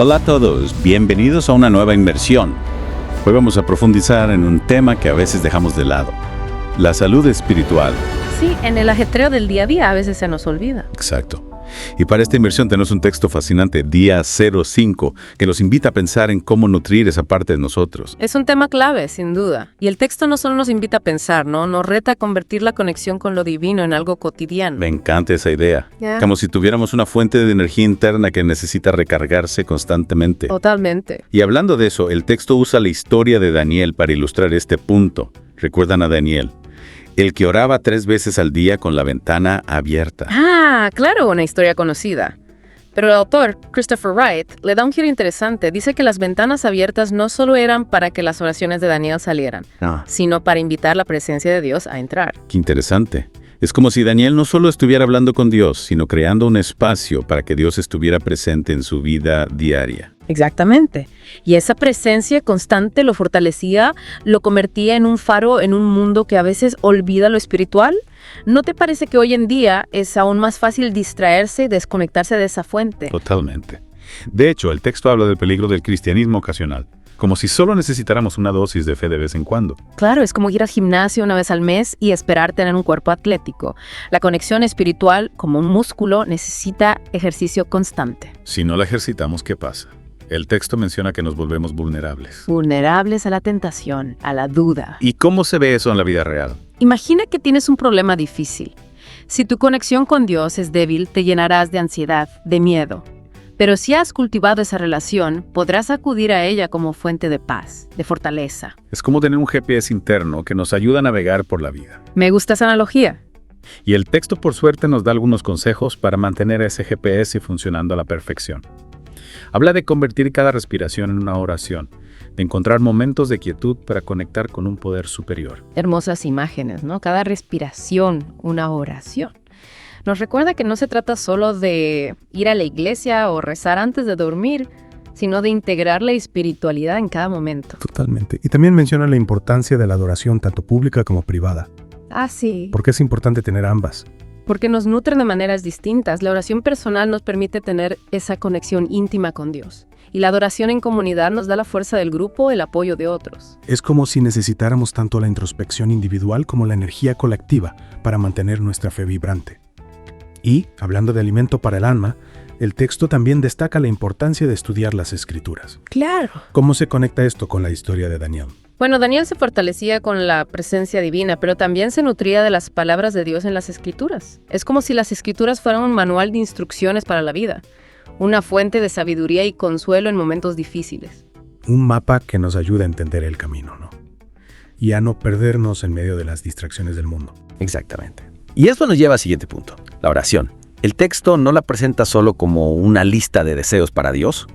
Hola a todos, bienvenidos a una nueva inmersión. Hoy vamos a profundizar en un tema que a veces dejamos de lado, la salud espiritual. Sí, en el ajetreo del día a día a veces se nos olvida. Exacto. Y para esta inmersión tenemos un texto fascinante, Día 05, que nos invita a pensar en cómo nutrir esa parte de nosotros. Es un tema clave, sin duda. Y el texto no solo nos invita a pensar, ¿no? Nos reta a convertir la conexión con lo divino en algo cotidiano. Me encanta esa idea. Yeah. Como si tuviéramos una fuente de energía interna que necesita recargarse constantemente. Totalmente. Y hablando de eso, el texto usa la historia de Daniel para ilustrar este punto. ¿Recuerdan a Daniel? El que oraba 3 veces al día con la ventana abierta. Ah, claro, una historia conocida. Pero el autor, Christopher Wright, le da un giro interesante. Dice que las ventanas abiertas no solo eran para que las oraciones de Daniel salieran, sino para invitar la presencia de Dios a entrar. Qué interesante. Es como si Daniel no solo estuviera hablando con Dios, sino creando un espacio para que Dios estuviera presente en su vida diaria. Exactamente. Y esa presencia constante lo fortalecía, lo convertía en un faro en un mundo que a veces olvida lo espiritual. ¿No te parece que hoy en día es aún más fácil distraerse y desconectarse de esa fuente? Totalmente. De hecho, el texto habla del peligro del cristianismo ocasional, como si solo necesitáramos una dosis de fe de vez en cuando. Claro, es como ir al gimnasio una vez al mes y esperar tener un cuerpo atlético. La conexión espiritual, como un músculo, necesita ejercicio constante. Si no la ejercitamos, ¿qué pasa? El texto menciona que nos volvemos vulnerables. Vulnerables a la tentación, a la duda. ¿Y cómo se ve eso en la vida real? Imagina que tienes un problema difícil. Si tu conexión con Dios es débil, te llenarás de ansiedad, de miedo. Pero si has cultivado esa relación, podrás acudir a ella como fuente de paz, de fortaleza. Es como tener un GPS interno que nos ayuda a navegar por la vida. Me gusta esa analogía. Y el texto, por suerte, nos da algunos consejos para mantener ese GPS funcionando a la perfección. Habla de convertir cada respiración en una oración, de encontrar momentos de quietud para conectar con un poder superior. Hermosas imágenes, ¿no? Cada respiración, una oración. Nos recuerda que no se trata solo de ir a la iglesia o rezar antes de dormir, sino de integrar la espiritualidad en cada momento. Totalmente. Y también menciona la importancia de la adoración, tanto pública como privada. Ah, sí. Porque es importante tener ambas. Porque nos nutren de maneras distintas. La oración personal nos permite tener esa conexión íntima con Dios. Y la adoración en comunidad nos da la fuerza del grupo, el apoyo de otros. Es como si necesitáramos tanto la introspección individual como la energía colectiva para mantener nuestra fe vibrante. Y, hablando de alimento para el alma, el texto también destaca la importancia de estudiar las Escrituras. Claro. ¿Cómo se conecta esto con la historia de Daniel? Bueno, Daniel se fortalecía con la presencia divina, pero también se nutría de las palabras de Dios en las Escrituras. Es como si las Escrituras fueran un manual de instrucciones para la vida, una fuente de sabiduría y consuelo en momentos difíciles. Un mapa que nos ayuda a entender el camino, ¿no? Y a no perdernos en medio de las distracciones del mundo. Exactamente. Y esto nos lleva al siguiente punto, la oración. El texto no la presenta solo como una lista de deseos para Dios,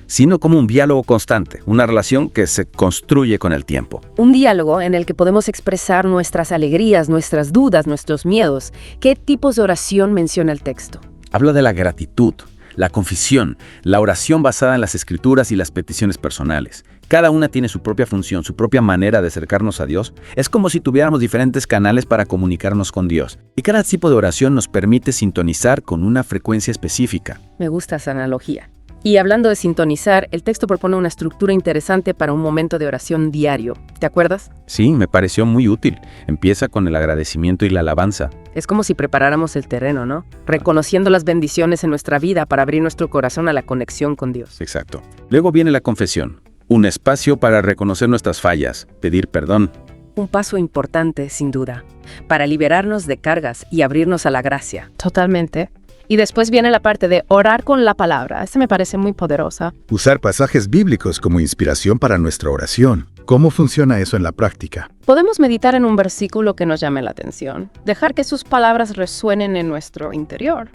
sino como un diálogo constante, una relación que se construye con el tiempo. Un diálogo en el que podemos expresar nuestras alegrías, nuestras dudas, nuestros miedos. ¿Qué tipos de oración menciona el texto? Habla de la gratitud, la confesión, la oración basada en las Escrituras y las peticiones personales. Cada una tiene su propia función, su propia manera de acercarnos a Dios. Es como si tuviéramos diferentes canales para comunicarnos con Dios. Y cada tipo de oración nos permite sintonizar con una frecuencia específica. Me gusta esa analogía. Y hablando de sintonizar, el texto propone una estructura interesante para un momento de oración diario. ¿Te acuerdas? Sí, me pareció muy útil. Empieza con el agradecimiento y la alabanza. Es como si preparáramos el terreno, ¿no? Reconociendo las bendiciones en nuestra vida para abrir nuestro corazón a la conexión con Dios. Exacto. Luego viene la confesión. Un espacio para reconocer nuestras fallas, pedir perdón. Un paso importante, sin duda, para liberarnos de cargas y abrirnos a la gracia. Totalmente. Y después viene la parte de orar con la palabra. Esta me parece muy poderosa. Usar pasajes bíblicos como inspiración para nuestra oración. ¿Cómo funciona eso en la práctica? Podemos meditar en un versículo que nos llame la atención, dejar que sus palabras resuenen en nuestro interior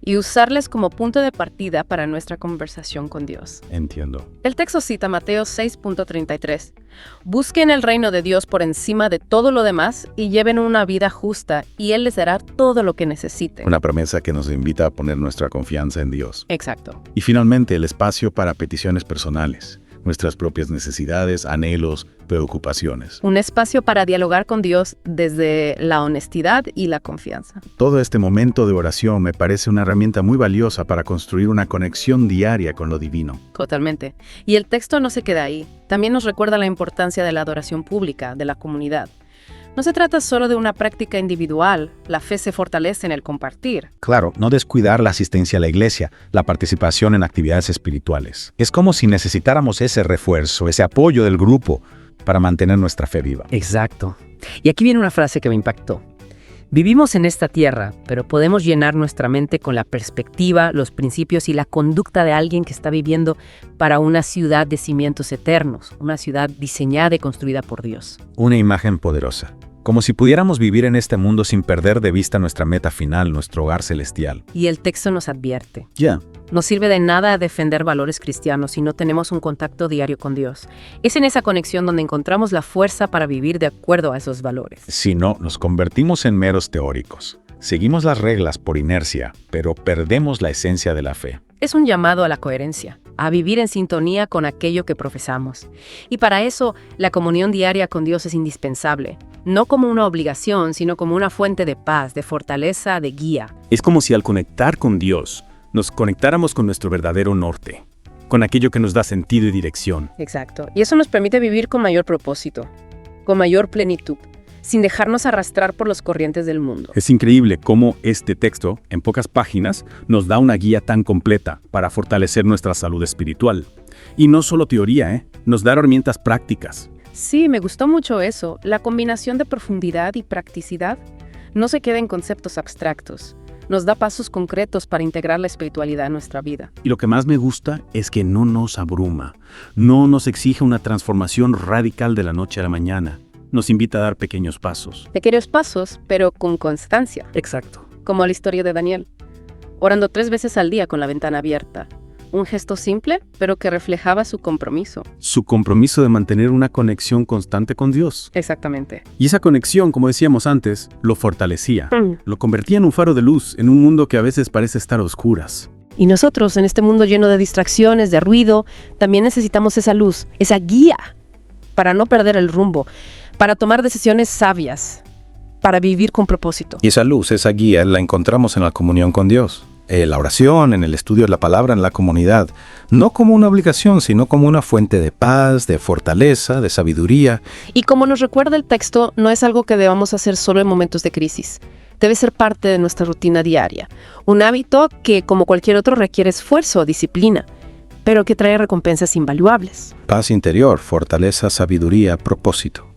y usarles como punto de partida para nuestra conversación con Dios. Entiendo. El texto cita Mateo 6.33. Busquen el reino de Dios por encima de todo lo demás y lleven una vida justa y Él les dará todo lo que necesiten. Una promesa que nos invita a poner nuestra confianza en Dios. Exacto. Y finalmente, el espacio para peticiones personales. nuestras propias necesidades, anhelos, preocupaciones. Un espacio para dialogar con Dios desde la honestidad y la confianza. Todo este momento de oración me parece una herramienta muy valiosa para construir una conexión diaria con lo divino. Totalmente. Y el texto no se queda ahí. También nos recuerda la importancia de la adoración pública, de la comunidad. No se trata solo de una práctica individual, la fe se fortalece en el compartir. Claro, no descuidar la asistencia a la iglesia, la participación en actividades espirituales. Es como si necesitáramos ese refuerzo, ese apoyo del grupo para mantener nuestra fe viva. Exacto. Y aquí viene una frase que me impactó. Vivimos en esta tierra, pero podemos llenar nuestra mente con la perspectiva, los principios y la conducta de alguien que está viviendo para una ciudad de cimientos eternos, una ciudad diseñada y construida por Dios. Una imagen poderosa. Como si pudiéramos vivir en este mundo sin perder de vista nuestra meta final, nuestro hogar celestial. Y el texto nos advierte. Ya. No sirve de nada defender valores cristianos si no tenemos un contacto diario con Dios. Es en esa conexión donde encontramos la fuerza para vivir de acuerdo a esos valores. Si no, nos convertimos en meros teóricos. Seguimos las reglas por inercia, pero perdemos la esencia de la fe. Es un llamado a la coherencia, a vivir en sintonía con aquello que profesamos. Y para eso, la comunión diaria con Dios es indispensable. No como una obligación, sino como una fuente de paz, de fortaleza, de guía. Es como si al conectar con Dios, nos conectáramos con nuestro verdadero norte, con aquello que nos da sentido y dirección. Exacto. Y eso nos permite vivir con mayor propósito, con mayor plenitud, sin dejarnos arrastrar por los corrientes del mundo. Es increíble cómo este texto, en pocas páginas, nos da una guía tan completa para fortalecer nuestra salud espiritual. Y no solo teoría, nos da herramientas prácticas. Sí, me gustó mucho eso. La combinación de profundidad y practicidad no se queda en conceptos abstractos. Nos da pasos concretos para integrar la espiritualidad en nuestra vida. Y lo que más me gusta es que no nos abruma, no nos exige una transformación radical de la noche a la mañana. Nos invita a dar pequeños pasos. Pequeños pasos, pero con constancia. Exacto. Como la historia de Daniel, orando 3 veces al día con la ventana abierta. Un gesto simple, pero que reflejaba su compromiso. Su compromiso de mantener una conexión constante con Dios. Exactamente. Y esa conexión, como decíamos antes, lo fortalecía. Lo convertía en un faro de luz en un mundo que a veces parece estar a oscuras. Y nosotros, en este mundo lleno de distracciones, de ruido, también necesitamos esa luz, esa guía, para no perder el rumbo, para tomar decisiones sabias, para vivir con propósito. Y esa luz, esa guía, la encontramos en la comunión con Dios. La oración, en el estudio de la palabra, en la comunidad, no como una obligación, sino como una fuente de paz, de fortaleza, de sabiduría. Y como nos recuerda el texto, no es algo que debamos hacer solo en momentos de crisis. Debe ser parte de nuestra rutina diaria. Un hábito que, como cualquier otro, requiere esfuerzo o disciplina, pero que trae recompensas invaluables. Paz interior, fortaleza, sabiduría, propósito.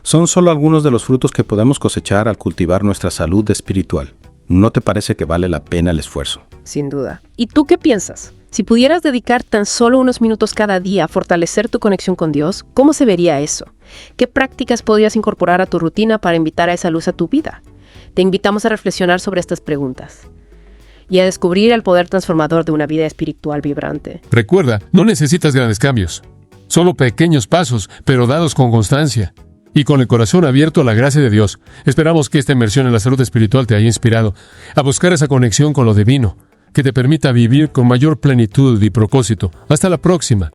Son solo algunos de los frutos que podemos cosechar al cultivar nuestra salud espiritual. ¿No te parece que vale la pena el esfuerzo? Sin duda. ¿Y tú qué piensas? Si pudieras dedicar tan solo unos minutos cada día a fortalecer tu conexión con Dios, ¿cómo se vería eso? ¿Qué prácticas podrías incorporar a tu rutina para invitar a esa luz a tu vida? Te invitamos a reflexionar sobre estas preguntas y a descubrir el poder transformador de una vida espiritual vibrante. Recuerda, no necesitas grandes cambios, solo pequeños pasos, pero dados con constancia y con el corazón abierto a la gracia de Dios. Esperamos que esta inmersión en la salud espiritual te haya inspirado a buscar esa conexión con lo divino, que te permita vivir con mayor plenitud y propósito. Hasta la próxima.